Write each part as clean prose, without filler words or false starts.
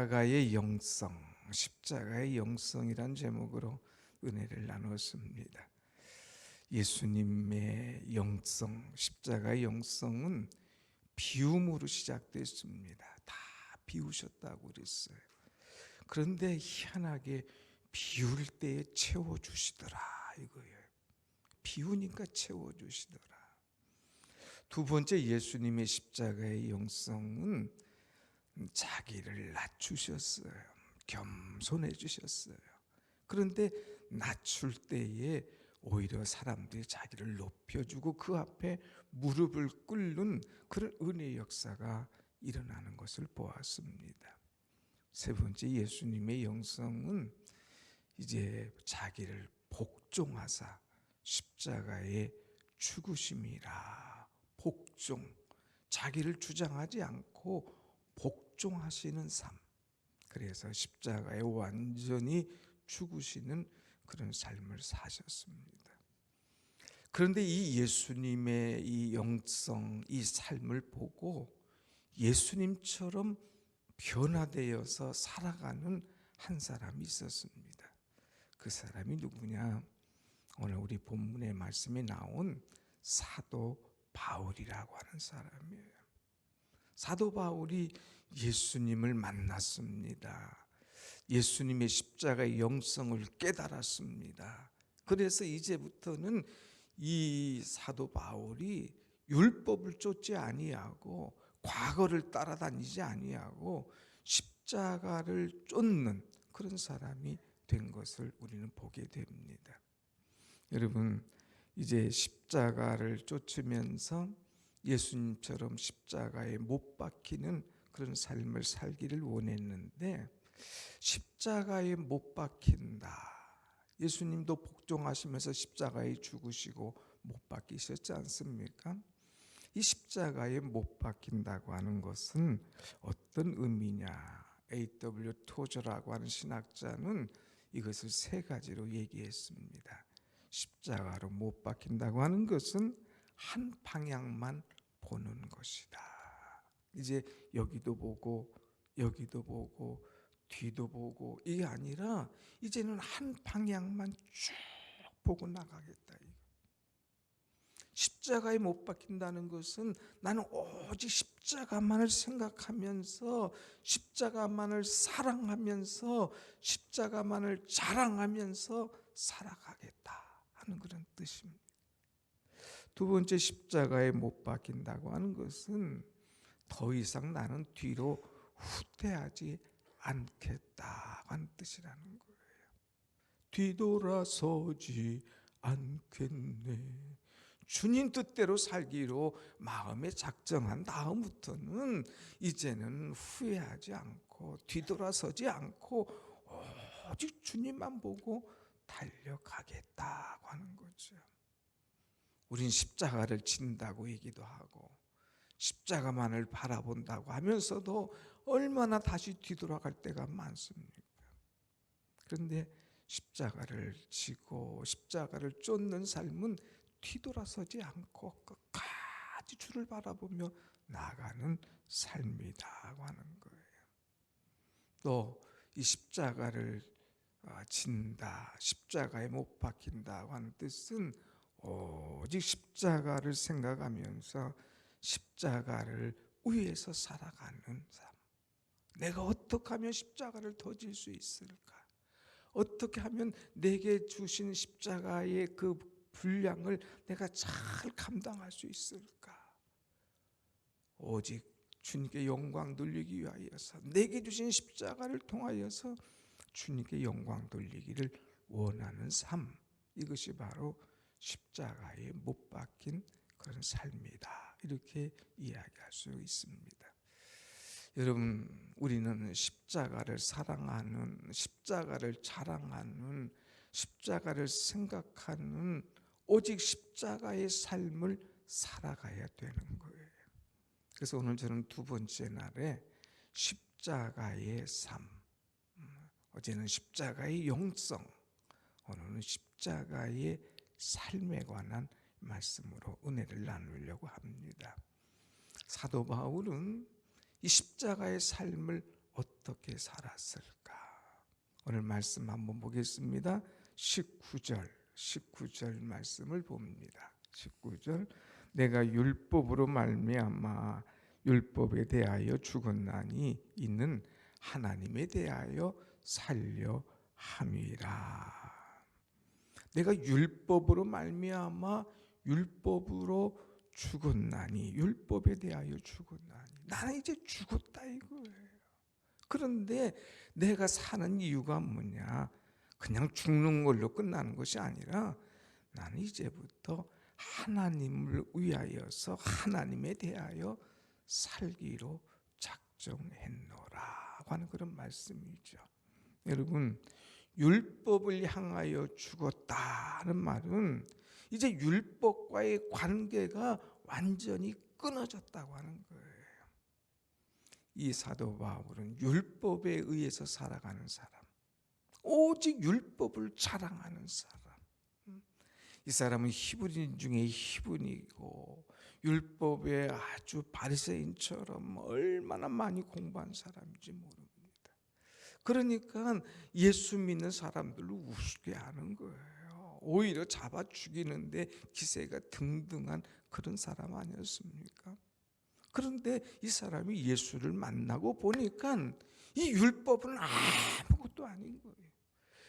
십자가의 영성, 십자가의 영성이란 제목으로 은혜를 나눴습니다. 예수님의 영성, 십자가의 영성은 비움으로 시작됐습니다. 다 비우셨다고 그랬어요. 그런데 희한하게 비울 때에 채워주시더라 이거예요. 비우니까 채워주시더라. 두 번째, 예수님의 십자가의 영성은 자기를 낮추셨어요. 겸손해지셨어요. 그런데 낮출 때에 오히려 사람들이 자기를 높여주고 그 앞에 무릎을 꿇는 그런 은혜의 역사가 일어나는 것을 보았습니다. 세 번째, 예수님의 영성은 이제 자기를 복종하사 십자가의 죽으심이라. 복종, 자기를 주장하지 않고 복종하시는 삶. 그래서 십자가에 완전히 죽으시는 그런 삶을 사셨습니다. 그런데 이 예수님의 이 영성, 이 삶을 보고 예수님처럼 변화되어서 살아가는 한 사람이 있었습니다. 그 사람이 누구냐? 오늘 우리 본문의 말씀에 나온 사도 바울이라고 하는 사람이에요. 사도 바울이 예수님을 만났습니다. 예수님의 십자가의 영성을 깨달았습니다. 그래서 이제부터는 이 사도 바울이 율법을 쫓지 아니하고 과거를 따라다니지 아니하고 십자가를 쫓는 그런 사람이 된 것을 우리는 보게 됩니다. 여러분, 이제 십자가를 쫓으면서 예수님처럼 십자가에 못 박히는 그런 삶을 살기를 원했는데 십자가에 못 박힌다. 예수님도 복종하시면서 십자가에 죽으시고 못 박히셨지 않습니까? 이 십자가에 못 박힌다고 하는 것은 어떤 의미냐? A.W. 토저라고 하는 신학자는 이것을 세 가지로 얘기했습니다. 십자가로 못 박힌다고 하는 것은 한 방향만 보는 것이다. 이제 여기도 보고 여기도 보고 뒤도 보고 이게 아니라 이제는 한 방향만 쭉 보고 나가겠다. 십자가에 못 박힌다는 것은 나는 오직 십자가만을 생각하면서 십자가만을 사랑하면서 십자가만을 자랑하면서 살아가겠다 하는 그런 뜻입니다. 두 번째, 십자가에 못 박힌다고 하는 것은 더 이상 나는 뒤로 후퇴하지 않겠다 하는 뜻이라는 거예요. 뒤돌아서지 않겠네. 주님 뜻대로 살기로 마음에 작정한 다음부터는 이제는 후회하지 않고 뒤돌아서지 않고 오직 주님만 보고 달려가겠다고 하는 거죠. 우린 십자가를 진다고 얘기도 하고 십자가만을 바라본다고 하면서도 얼마나 다시 뒤돌아갈 때가 많습니까? 그런데 십자가를 지고 십자가를 쫓는 삶은 뒤돌아서지 않고 끝까지 주를 바라보며 나아가는 삶이라고 하는 거예요. 또 이 십자가를 진다, 십자가에 못 박힌다고 하는 뜻은 오직 십자가를 생각하면서 십자가를 위해서 살아가는 삶. 내가 어떻게 하면 십자가를 더 질 수 있을까? 어떻게 하면 내게 주신 십자가의 그 분량을 내가 잘 감당할 수 있을까? 오직 주님께 영광 돌리기 위하여서 내게 주신 십자가를 통하여서 주님께 영광 돌리기를 원하는 삶. 이것이 바로 십자가에 못 박힌 그런 삶이다. 이렇게 이야기할 수 있습니다. 여러분, 우리는 십자가를 사랑하는, 십자가를 자랑하는, 십자가를 생각하는 오직 십자가의 삶을 살아가야 되는 거예요. 그래서 오늘 저는 두 번째 날에 십자가의 삶, 어제는 십자가의 영성, 오늘은 십자가의 삶에 관한 말씀으로 은혜를 나누려고 합니다. 사도 바울은 이 십자가의 삶을 어떻게 살았을까? 오늘 말씀 한번 보겠습니다. 19절 말씀을 봅니다. 19절 내가 율법으로 말미암아 율법에 대하여 죽었나니 이는 하나님에 대하여 살려 함이라. 내가 율법으로 말미암아 율법으로 죽었나니, 율법에 대하여 죽었나니, 나는 이제 죽었다 이거예요. 그런데 내가 사는 이유가 뭐냐? 그냥 죽는 걸로 끝나는 것이 아니라 나는 이제부터 하나님을 위하여서 하나님에 대하여 살기로 작정했노라고 하는 그런 말씀이죠. 여러분, 율법을 향하여 죽었다는 말은 이제 율법과의 관계가 완전히 끊어졌다고 하는 거예요. 이 사도 바울은 율법에 의해서 살아가는 사람, 오직 율법을 자랑하는 사람, 이 사람은 히브리인 중에 히브리이고 율법에 아주 바리새인처럼 얼마나 많이 공부한 사람인지 모릅니다. 그러니까 예수 믿는 사람들을 우습게 하는 거예요. 오히려 잡아 죽이는데 기세가 등등한 그런 사람 아니었습니까? 그런데 이 사람이 예수를 만나고 보니까 이 율법은 아무것도 아닌 거예요.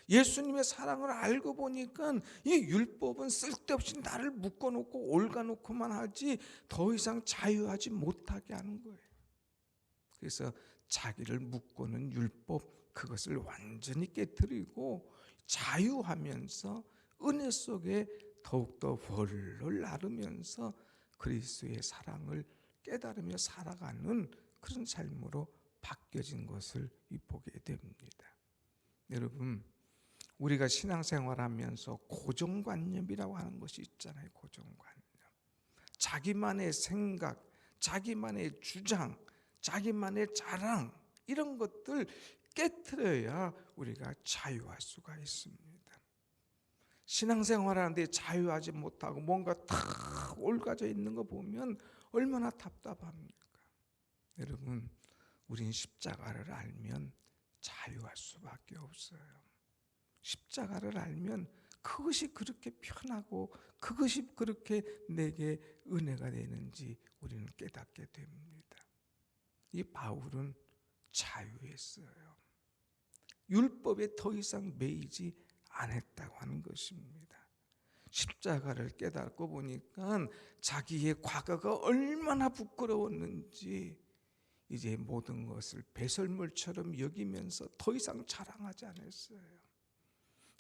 예수님의 사랑을 알고 보니까 이 율법은 쓸데없이 나를 묶어놓고 올가놓고만 하지 더 이상 자유하지 못하게 하는 거예요. 그래서 자기를 묶고는 율법, 그것을 완전히 깨뜨리고 자유하면서 은혜 속에 더욱더 훨훨 나르면서 그리스도의 사랑을 깨달으며 살아가는 그런 삶으로 바뀌어진 것을 보게 됩니다. 여러분, 우리가 신앙생활하면서 고정관념이라고 하는 것이 있잖아요. 고정관념. 자기만의 생각, 자기만의 주장, 자기만의 자랑, 이런 것들 깨트려야 우리가 자유할 수가 있습니다. 신앙생활하는데 자유하지 못하고 뭔가 다 올가져 있는 거 보면 얼마나 답답합니까? 여러분, 우린 십자가를 알면 자유할 수밖에 없어요. 십자가를 알면 그것이 그렇게 편하고 그것이 그렇게 내게 은혜가 되는지 우리는 깨닫게 됩니다. 이 바울은 자유했어요. 율법에 더 이상 매이지 않았다고 하는 것입니다. 십자가를 깨닫고 보니까 자기의 과거가 얼마나 부끄러웠는지 이제 모든 것을 배설물처럼 여기면서 더 이상 자랑하지 않았어요.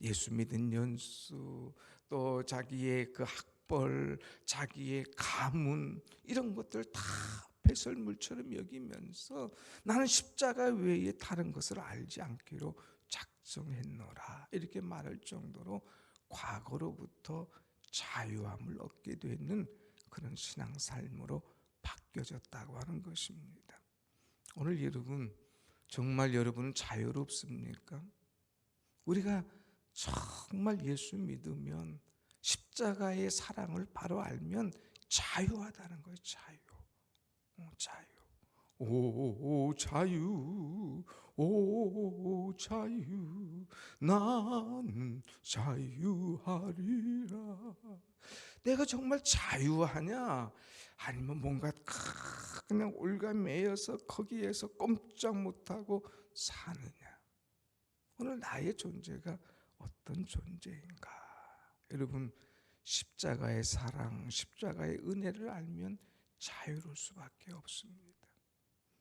예수 믿은 연수, 또 자기의 그 학벌, 자기의 가문, 이런 것들 다 배설물처럼 여기면서 나는 십자가 외에 다른 것을 알지 않기로 작정했노라, 이렇게 말할 정도로 과거로부터 자유함을 얻게 되는 그런 신앙 삶으로 바뀌어졌다고 하는 것입니다. 오늘 여러분, 정말 여러분은 자유롭습니까? 우리가 정말 예수 믿으면 십자가의 사랑을 바로 알면 자유하다는 거예요. 자유. 오 자유, 오 자유, 나는 자유하리라. 내가 정말 자유하냐? 아니면 뭔가 그냥 올가매여서 거기에서 꼼짝 못하고 사느냐? 오늘 나의 존재가 어떤 존재인가? 여러분, 십자가의 사랑, 십자가의 은혜를 알면 자유로울 수밖에 없습니다.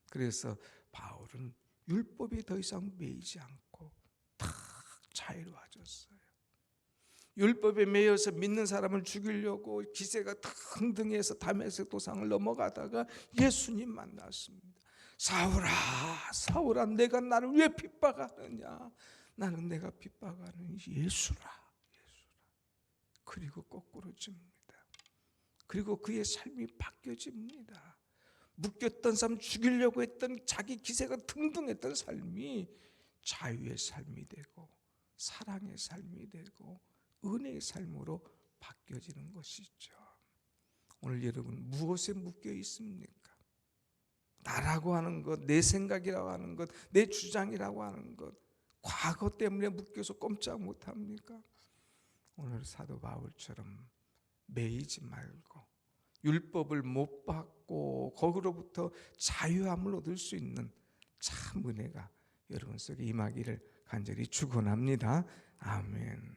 그래서 바울은 율법이 더 이상 매이지 않고 다 자유로워졌어요. 율법에 매여서 믿는 사람을 죽이려고 기세가 등등해서 다메섹 도상을 넘어가다가 예수님 만났습니다. 사울아, 사울아, 내가 나를 왜 핍박하느냐? 나는 내가 핍박하는 예수라. 그리고 거꾸로 집니다. 그리고 그의 삶이 바뀌어집니다. 묶였던 삶, 죽이려고 했던 자기 기세가 등등했던 삶이 자유의 삶이 되고 사랑의 삶이 되고 은혜의 삶으로 바뀌어지는 것이죠. 오늘 여러분 무엇에 묶여 있습니까? 나라고 하는 것, 내 생각이라고 하는 것, 내 주장이라고 하는 것, 과거 때문에 묶여서 꼼짝 못합니까? 오늘 사도 바울처럼 매이지 말고 율법을 못 받고 거기로부터 자유함을 얻을 수 있는 참 은혜가 여러분 속에 임하기를 간절히 축원합니다. 아멘.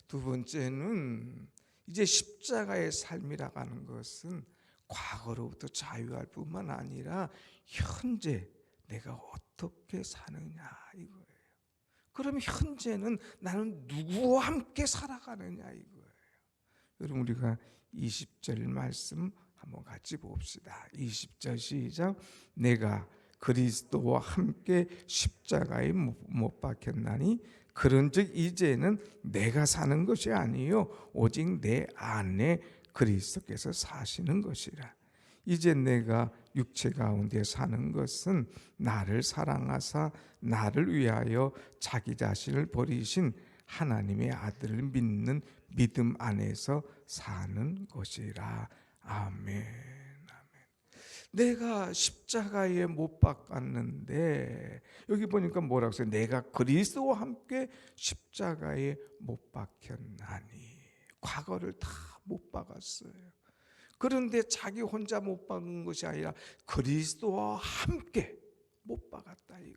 두 번째는 이제 십자가의 삶이라고 하는 것은 과거로부터 자유할 뿐만 아니라 현재 내가 어떻게 사느냐 이거예요. 그럼 현재는 나는 누구와 함께 살아가느냐 이거예요. 여러분 우리가 20절 말씀 한번 같이 봅시다. 20절 시작. 내가 그리스도와 함께 십자가에 못 박혔나니 그런즉 이제는 내가 사는 것이 아니요 오직 내 안에 그리스도께서 사시는 것이라. 이제 내가 육체 가운데 사는 것은 나를 사랑하사 나를 위하여 자기 자신을 버리신 하나님의 아들을 믿는 믿음 안에서 사는 것이라. 아멘. 내가 십자가에 못 박았는데 여기 보니까 뭐라고 써요? 내가 그리스도와 함께 십자가에 못 박혔나니. 과거를 다 못 박았어요. 그런데 자기 혼자 못 박은 것이 아니라 그리스도와 함께 못 박았다 이거예요.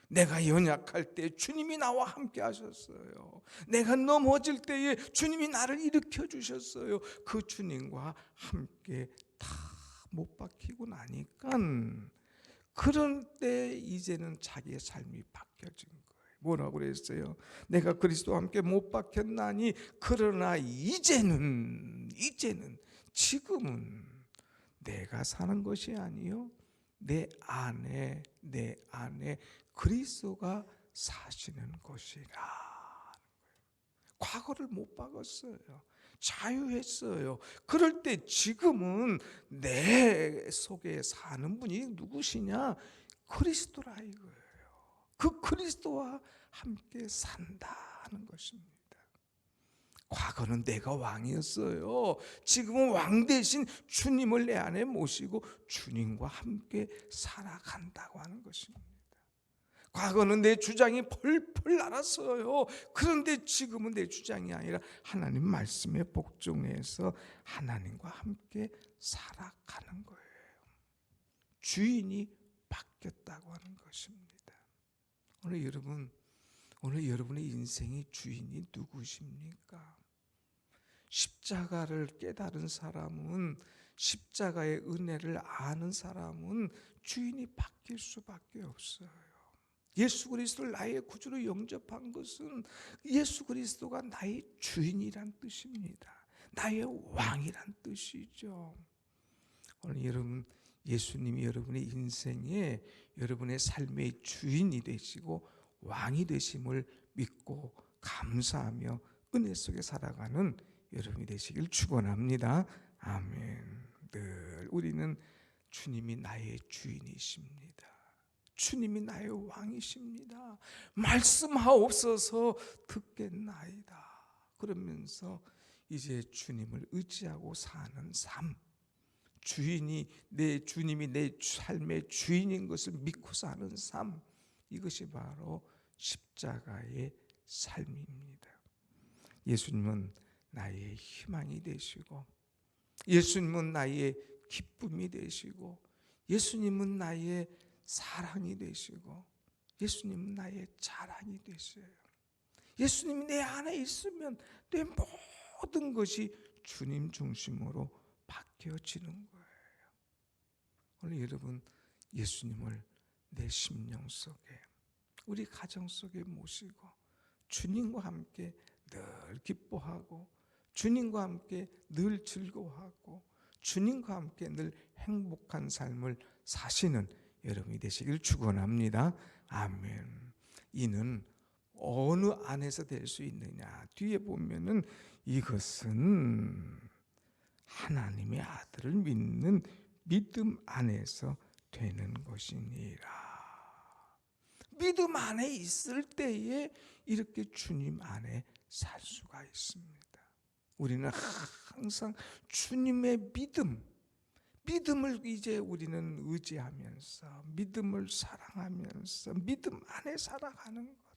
내가 연약할 때 주님이 나와 함께 하셨어요. 내가 넘어질 때에 주님이 나를 일으켜 주셨어요. 그 주님과 함께 다 못 박히고 나니까 그런 때 이제는 자기의 삶이 바뀌어진 거예요. 뭐라고 그랬어요? 내가 그리스도와 함께 못 박혔나니 그러나 이제는 지금은 내가 사는 것이 아니요 내 안에 그리스도가 사시는 것이라. 과거를 못 박았어요. 자유했어요. 그럴 때 지금은 내 속에 사는 분이 누구시냐? 그리스도라 이거예요. 그 그리스도와 함께 산다는 것입니다. 과거는 내가 왕이었어요. 지금은 왕 대신 주님을 내 안에 모시고 주님과 함께 살아간다고 하는 것입니다. 과거는 내 주장이 펄펄 날았어요. 그런데 지금은 내 주장이 아니라 하나님 말씀에 복종해서 하나님과 함께 살아가는 거예요. 주인이 바뀌었다고 하는 것입니다. 오늘 여러분의 인생의 주인이 누구십니까? 십자가를 깨달은 사람은, 십자가의 은혜를 아는 사람은 주인이 바뀔 수밖에 없어요. 예수 그리스도를 나의 구주로 영접한 것은 예수 그리스도가 나의 주인이란 뜻입니다. 나의 왕이란 뜻이죠. 오늘 여러분, 예수님이 여러분의 인생에 여러분의 삶의 주인이 되시고 왕이 되심을 믿고 감사하며 은혜 속에 살아가는 여러분이 되시길 축원합니다. 아멘. 늘 우리는 주님이 나의 주인이십니다. 주님이 나의 왕이십니다. 말씀하옵소서 듣겠나이다. 그러면서 이제 주님을 의지하고 사는 삶, 주님이 내 삶의 주인인 것을 믿고 사는 삶, 이것이 바로 십자가의 삶입니다. 예수님은 나의 희망이 되시고, 예수님은 나의 기쁨이 되시고, 예수님은 나의 사랑이 되시고, 예수님은 나의 자랑이 되셔요. 예수님이 내 안에 있으면 내 모든 것이 주님 중심으로 바뀌어지는 거예요. 오늘 여러분, 예수님을 내 심령 속에, 우리 가정 속에 모시고 주님과 함께 늘 기뻐하고, 주님과 함께 늘 즐거워하고, 주님과 함께 늘 행복한 삶을 사시는 여러분이 되시길 축원합니다. 아멘. 이는 어느 안에서 될 수 있느냐? 뒤에 보면은 이것은 하나님의 아들을 믿는 믿음 안에서 되는 것이니라. 믿음 안에 있을 때에 이렇게 주님 안에 살 수가 있습니다. 우리는 항상 주님의 믿음을 이제 우리는 의지하면서 믿음을 사랑하면서 믿음 안에 살아가는 것.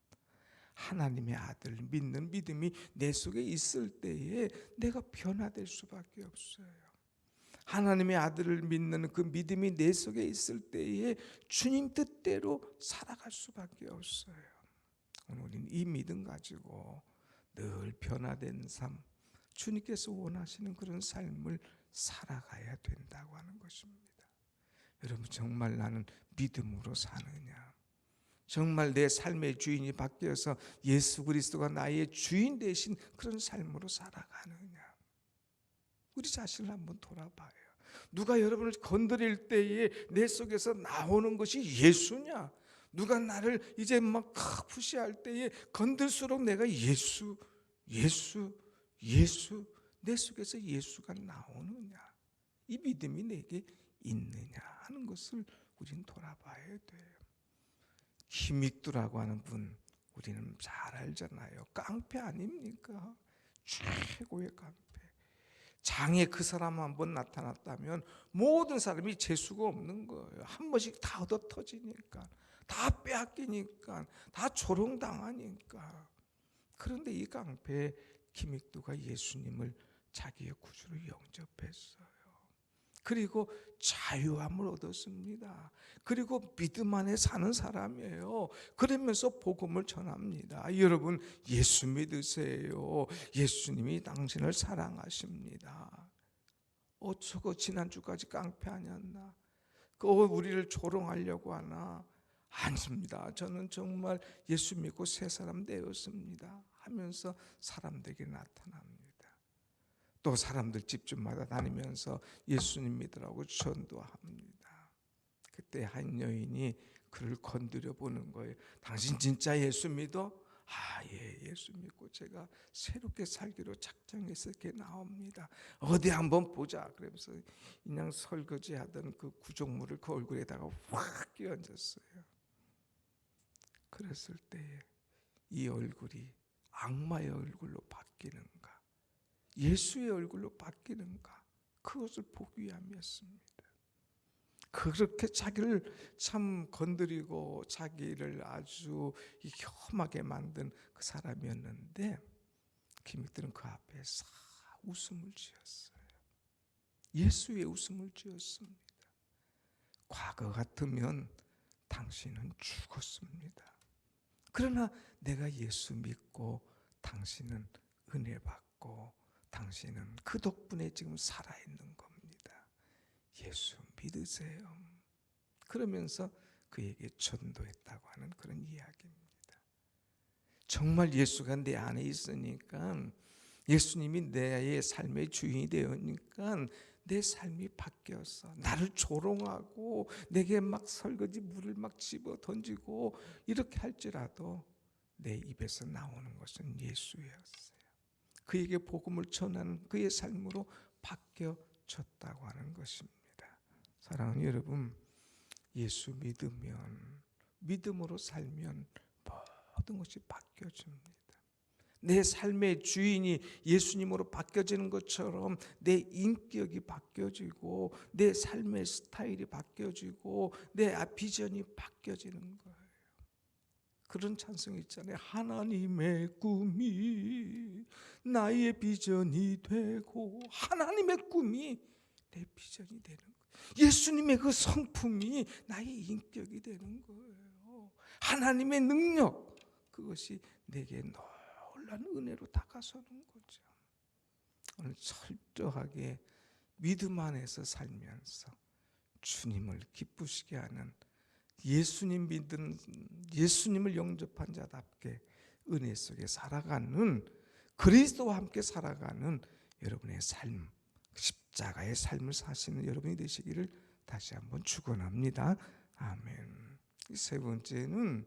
하나님의 아들 믿는 믿음이 내 속에 있을 때에 내가 변화될 수밖에 없어요. 하나님의 아들을 믿는 그 믿음이 내 속에 있을 때에 주님 뜻대로 살아갈 수밖에 없어요. 오늘 우리는 이 믿음 가지고 늘 변화된 삶, 주님께서 원하시는 그런 삶을 살아가야 된다고 하는 것입니다. 여러분, 정말 나는 믿음으로 사느냐? 정말 내 삶의 주인이 바뀌어서 예수 그리스도가 나의 주인 되신 그런 삶으로 살아가느냐? 우리 자신을 한번 돌아봐요. 누가 여러분을 건드릴 때에 내 속에서 나오는 것이 예수냐? 누가 나를 이제 막 푸시할 때에 건들수록 내가 예수 내 속에서 예수가 나오느냐? 이 믿음이 내게 있느냐 하는 것을 우리는 돌아봐야 돼요. 히믹두라고 하는 분 우리는 잘 알잖아요. 깡패 아닙니까? 최고의 깡패. 장에 그 사람 한번 나타났다면 모든 사람이 재수가 없는 거예요. 한 번씩 다 얻어 터지니까, 다 빼앗기니까, 다 조롱당하니까. 그런데 이 깡패 히믹두가 예수님을 자기의 구주로 영접했어요. 그리고 자유함을 얻었습니다. 그리고 믿음 안에 사는 사람이에요. 그러면서 복음을 전합니다. 여러분, 예수 믿으세요. 예수님이 당신을 사랑하십니다. 저거 지난주까지 깡패 아니었나? 우리를 조롱하려고 하나? 아닙니다. 저는 정말 예수 믿고 새 사람 되었습니다 하면서 사람들에게 나타납니다. 또 사람들 집집마다 다니면서 예수님 믿으라고 전도합니다. 그때 한 여인이 그를 건드려 보는 거예요. 당신 진짜 예수 믿어? 예, 예수 믿고 제가 새롭게 살기로 작정해서 이렇게 나옵니다. 어디 한번 보자. 그러면서 그냥 설거지하던 그 구정물을 그 얼굴에다가 확 끼얹었어요. 그랬을 때에 이 얼굴이 악마의 얼굴로 바뀌는가, 예수의 얼굴로 바뀌는가, 그것을 보기 위함이었습니다. 그렇게 자기를 참 건드리고 자기를 아주 혐하게 만든 그 사람이었는데 히믹두는 그 앞에 싹 웃음을 지었어요. 예수의 웃음을 지었습니다. 과거 같으면 당신은 죽었습니다. 그러나 내가 예수 믿고 당신은 은혜 받고 당신은 그 덕분에 지금 살아있는 겁니다. 예수 믿으세요. 그러면서 그에게 전도했다고 하는 그런 이야기입니다. 정말 예수가 내 안에 있으니까, 예수님이 내 삶의 주인이 되었으니까 내 삶이 바뀌어서 나를 조롱하고 내게 막 설거지 물을 막 집어 던지고 이렇게 할지라도 내 입에서 나오는 것은 예수였어요. 그에게 복음을 전하는 그의 삶으로 바뀌어졌다고 하는 것입니다. 사랑하는 여러분, 예수 믿으면, 믿음으로 살면 모든 것이 바뀌어집니다. 내 삶의 주인이 예수님으로 바뀌어지는 것처럼 내 인격이 바뀌어지고 내 삶의 스타일이 바뀌어지고 내 비전이 바뀌어지는 거예요. 그런 찬송이 있잖아요. 하나님의 꿈이 나의 비전이 되고, 하나님의 꿈이 내 비전이 되는 거예요. 예수님의 그 성품이 나의 인격이 되는 거예요. 하나님의 능력, 그것이 내게 놀라운 은혜로 다가서는 거죠. 오늘 철저하게 믿음 안에서 살면서 주님을 기쁘시게 하는, 예수님 믿은, 예수님을 영접한 자답게 은혜 속에 살아가는, 그리스도와 함께 살아가는 여러분의 삶, 십자가의 삶을 사시는 여러분이 되시기를 다시 한번 축원합니다. 아멘. 세 번째는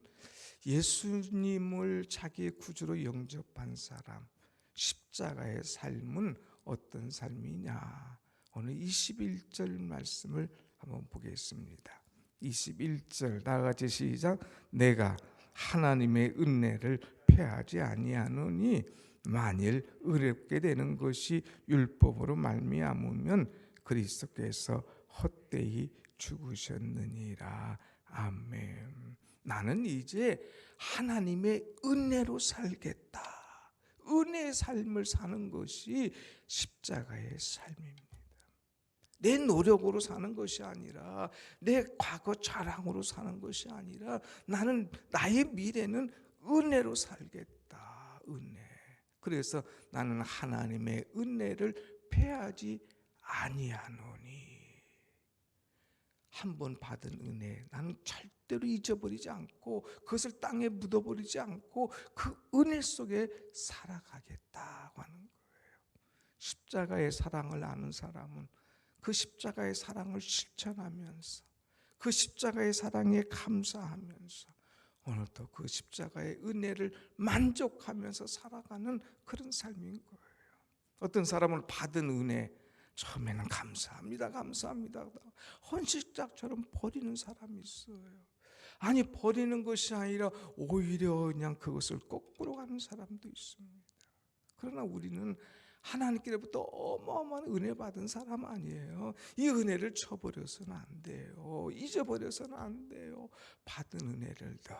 예수님을 자기의 구주로 영접한 사람, 십자가의 삶은 어떤 삶이냐? 오늘 21절 말씀을 한번 보겠습니다. 21절 다 같이 시작. 내가 하나님의 은혜를 패하지 아니하노니 만일 의롭게 되는 것이 율법으로 말미암으면 그리스도께서 헛되이 죽으셨느니라. 아멘. 나는 이제 하나님의 은혜로 살겠다. 은혜의 삶을 사는 것이 십자가의 삶입니다. 내 노력으로 사는 것이 아니라, 내 과거 자랑으로 사는 것이 아니라, 나는 나의 미래는 은혜로 살겠다. 은혜. 그래서 나는 하나님의 은혜를 패하지 아니하노니. 한 번 받은 은혜 나는 절대로 잊어버리지 않고, 그것을 땅에 묻어버리지 않고 그 은혜 속에 살아가겠다고 하는 거예요. 십자가의 사랑을 아는 사람은 그 십자가의 사랑을 실천하면서, 그 십자가의 사랑에 감사하면서 오늘도 그 십자가의 은혜를 만족하면서 살아가는 그런 삶인 거예요. 어떤 사람은 받은 은혜 처음에는 감사합니다, 감사합니다, 헌신짝처럼 버리는 사람이 있어요. 아니, 버리는 것이 아니라 오히려 그냥 그것을 거꾸로 가는 사람도 있습니다. 그러나 우리는 하나님께로부터 어마어마한 은혜 받은 사람 아니에요. 이 은혜를 쳐버려서는 안 돼요. 잊어버려서는 안 돼요. 받은 은혜를 늘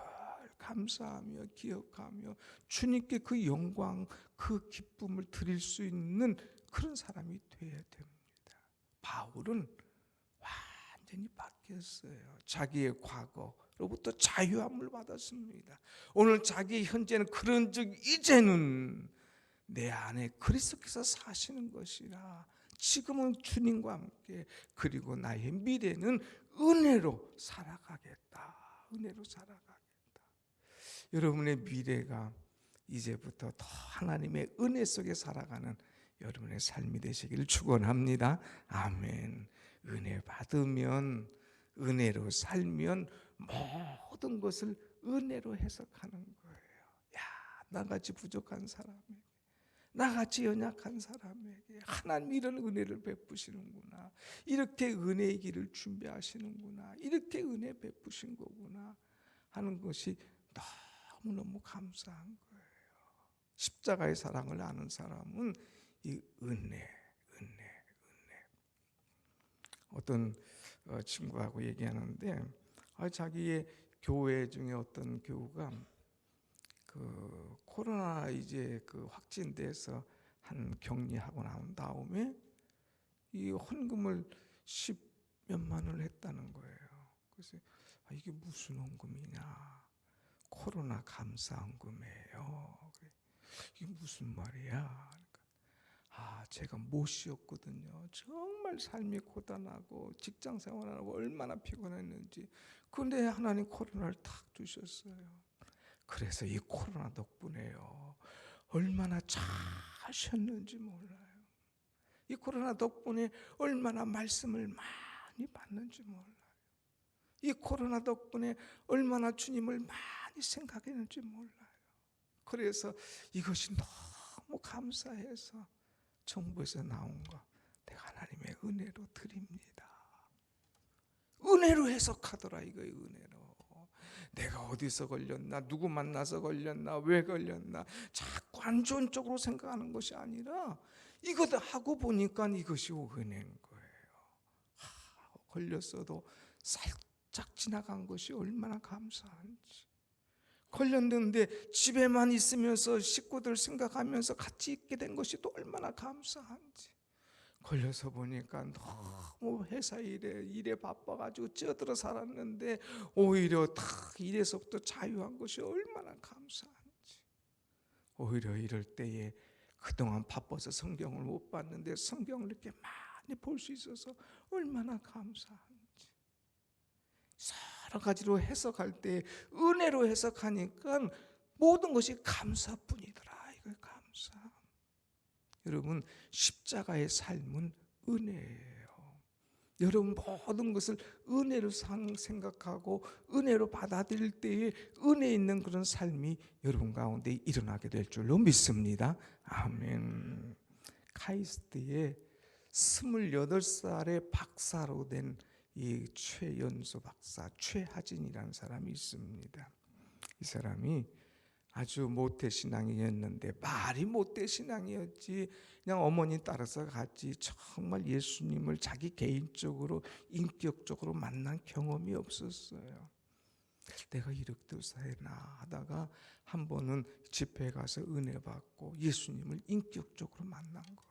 감사하며 기억하며 주님께 그 영광, 그 기쁨을 드릴 수 있는 그런 사람이 되어야 됩니다. 바울은 완전히 바뀌었어요. 자기의 과거로부터 자유함을 받았습니다. 오늘 자기 현재는 그런즉 이제는 내 안에 그리스도께서 사시는 것이라. 지금은 주님과 함께, 그리고 나의 미래는 은혜로 살아가겠다. 은혜로 살아가겠다. 여러분의 미래가 이제부터 더 하나님의 은혜 속에 살아가는 여러분의 삶이 되시기를 축원합니다. 아멘. 은혜 받으면, 은혜로 살면 모든 것을 은혜로 해석하는 거예요. 야, 나같이 부족한 사람에게, 나같이 연약한 사람에게 하나님이 이런 은혜를 베푸시는구나, 이렇게 은혜의 길을 준비하시는구나, 이렇게 은혜 베푸신 거구나 하는 것이 너무너무 감사한 거예요. 십자가의 사랑을 아는 사람은 이 은혜. 어떤 친구하고 얘기하는데, 자기의 교회 중에 어떤 교우가 그 코로나 이제 그 확진돼서 한 격리하고 나온 다음에 이 헌금을 10몇만 원을 했다는 거예요. 그래서 이게 무슨 헌금이냐? 코로나 감사 헌금이에요. 이게 무슨 말이야? 제가 못쉬었거든요. 정말 삶이 고단하고 직장 생활하고 얼마나 피곤했는지. 그런데 하나님 코로나를 탁 주셨어요. 그래서 이 코로나 덕분에요, 얼마나 잘 쉬었는지 몰라요. 이 코로나 덕분에 얼마나 말씀을 많이 받는지 몰라요. 이 코로나 덕분에 얼마나 주님을 많이 생각했는지 몰라요. 그래서 이것이 너무 감사해서 정부에서 나온 거 내가 하나님의 은혜로 드립니다. 은혜로 해석하더라 이거예요. 은혜로. 내가 어디서 걸렸나, 누구 만나서 걸렸나, 왜 걸렸나 자꾸 안 좋은 쪽으로 생각하는 것이 아니라 이것 하고 보니까 이것이 은혜인 거예요. 걸렸어도 살짝 지나간 것이 얼마나 감사한지. 걸렸는데 집에만 있으면서 식구들 생각하면서 같이 있게 된 것이 또 얼마나 감사한지. 걸려서 보니까 너무 회사 일에 바빠가지고 찌어들어 살았는데 오히려 딱 일에서부터 자유한 것이 얼마나 감사한지. 오히려 이럴 때에 그동안 바빠서 성경을 못 봤는데 성경을 이렇게 많이 볼 수 있어서 얼마나 감사한지. 여러 가지로 해석할 때 은혜로 해석하니까 모든 것이 감사뿐이더라. 이거 감사. 여러분, 십자가의 삶은 은혜예요. 여러분 모든 것을 은혜로 생각하고 은혜로 받아들일 때에 은혜 있는 그런 삶이 여러분 가운데 일어나게 될 줄로 믿습니다. 아멘. 카이스트의 28살의 박사로 된 이 최연소 박사, 최하진이라는 사람이 있습니다. 이 사람이 아주 모태신앙이었는데 말이 모태신앙이었지 그냥 어머니 따라서 갔지 정말 예수님을 자기 개인적으로 인격적으로 만난 경험이 없었어요. 내가 이렇게 사나 하다가 한 번은 집회에 가서 은혜 받고 예수님을 인격적으로 만난 거예요.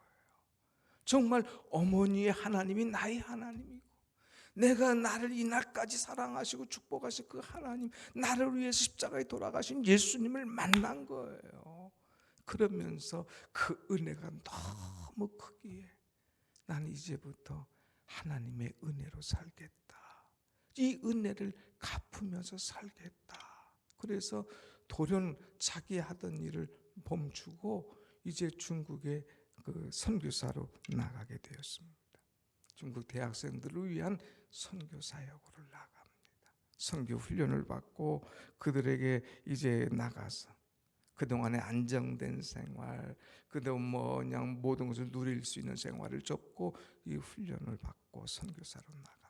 정말 어머니의 하나님이 나의 하나님이고 내가 나를 이날까지 사랑하시고 축복하신 그 하나님, 나를 위해 십자가에 돌아가신 예수님을 만난 거예요. 그러면서 그 은혜가 너무 크기에 나는 이제부터 하나님의 은혜로 살겠다. 이 은혜를 갚으면서 살겠다. 그래서 돌연 자기 하던 일을 멈추고 이제 중국에 그 선교사로 나가게 되었습니다. 중국 대학생들을 위한 선교 사역으로 나갑니다. 선교 훈련을 받고 그들에게 이제 나가서 그동안의 안정된 생활, 그동안 그냥 모든 것을 누릴 수 있는 생활을 접고 이 훈련을 받고 선교사로 나갑니다.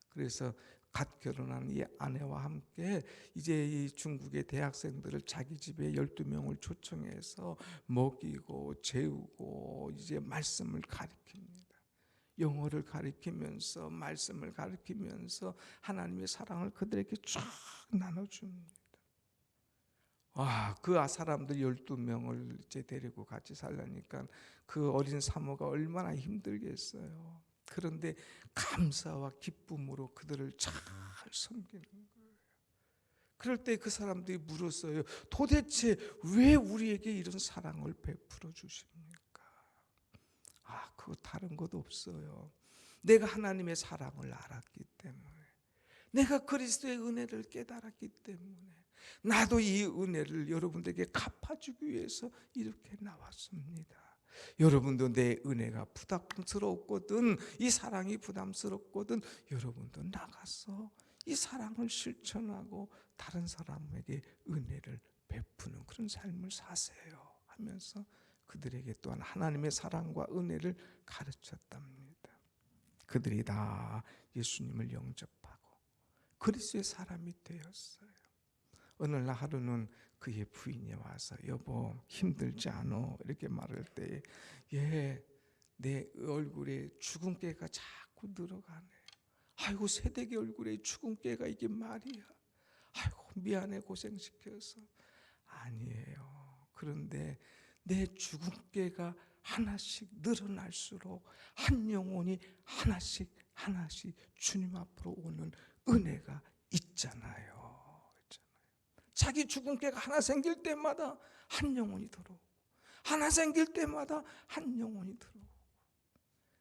그래서 갓 결혼한 이 아내와 함께 이제 이 중국의 대학생들을 자기 집에 12명을 초청해서 먹이고 재우고 이제 말씀을 가르칩니다. 영어를 가르치면서 말씀을 가르치면서 하나님의 사랑을 그들에게 쫙 나눠줍니다. 그 사람들 12명을 이제 데리고 같이 살려니까 그 어린 사모가 얼마나 힘들겠어요. 그런데 감사와 기쁨으로 그들을 잘 섬기는 거예요. 그럴 때 그 사람들이 물었어요. 도대체 왜 우리에게 이런 사랑을 베풀어 주십니까? 그거 다른 것 없어요. 내가 하나님의 사랑을 알았기 때문에, 내가 그리스도의 은혜를 깨달았기 때문에 나도 이 은혜를 여러분들에게 갚아주기 위해서 이렇게 나왔습니다. 여러분도 내 은혜가 부담스럽거든, 이 사랑이 부담스럽거든 여러분도 나가서 이 사랑을 실천하고 다른 사람에게 은혜를 베푸는 그런 삶을 사세요 하면서 그들에게 또한 하나님의 사랑과 은혜를 가르쳤답니다. 그들이 다 예수님을 영접하고 그리스도의 사람이 되었어요. 어느 날 하루는 그의 부인이 와서 여보 힘들지 않어? 이렇게 말할 때 내 얼굴에 주근깨가 자꾸 늘어가네. 아이고 새댁의 얼굴에 주근깨가 이게 말이야. 아이고 미안해 고생시켜서. 아니에요. 그런데 내 주근깨가 하나씩 늘어날수록 한 영혼이 하나씩 주님 앞으로 오는 은혜가 있잖아요. 자기 주근깨가 하나 생길 때마다 한 영혼이 들어오고 하나 생길 때마다 한 영혼이 들어오고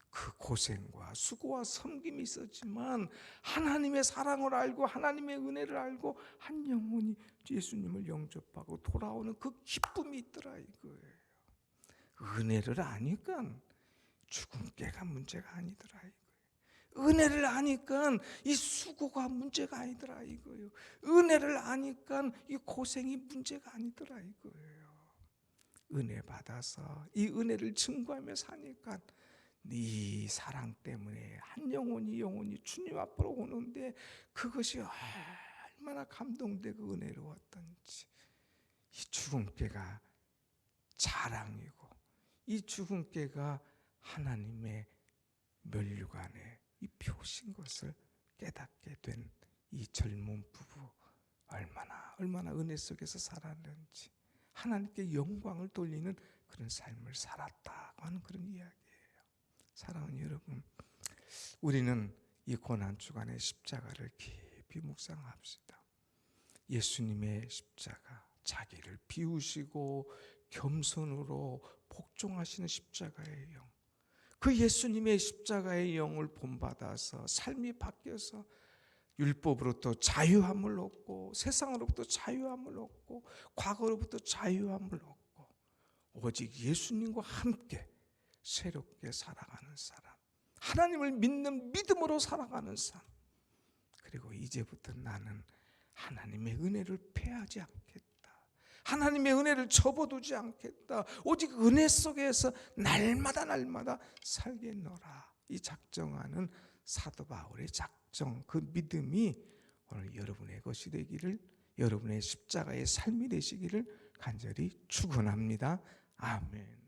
그 고생과 수고와 섬김이 있었지만 하나님의 사랑을 알고 하나님의 은혜를 알고 한 영혼이 예수님을 영접하고 돌아오는 그 기쁨이 있더라 이거예요. 은혜를 아니까 주근깨가 문제가 아니더라 이거예요. 은혜를 아니까 이 수고가 문제가 아니더라 이거예요. 은혜를 아니까 이 고생이 문제가 아니더라 이거예요. 은혜 받아서 이 은혜를 증거하며 사니까 네 사랑 때문에 한 영혼이 주님 앞으로 오는데 그것이 얼마나 감동되고 은혜로웠던지. 이 주근깨가 자랑이고 이 주근깨가 하나님의 면류관에 이 표신 것을 깨닫게 된 이 젊은 부부 얼마나 은혜 속에서 살았는지 하나님께 영광을 돌리는 그런 삶을 살았다고 하는 그런 이야기예요. 사랑하는 여러분, 우리는 이 고난 주간의 십자가를 깊이 묵상합시다. 예수님의 십자가, 자기를 비우시고 겸손으로 복종하시는 십자가의 영, 그 예수님의 십자가의 영을 본받아서 삶이 바뀌어서 율법으로부터 자유함을 얻고 세상으로부터 자유함을 얻고 과거로부터 자유함을 얻고 오직 예수님과 함께 새롭게 살아가는 사람, 하나님을 믿는 믿음으로 살아가는 삶, 그리고 이제부터 나는 하나님의 은혜를 패하지 않겠다, 하나님의 은혜를 접어두지 않겠다, 오직 은혜 속에서 날마다 살겠노라, 이 작정하는 사도 바울의 작정, 그 믿음이 오늘 여러분의 것이 되기를 여러분의 십자가의 삶이 되시기를 간절히 축원합니다. 아멘.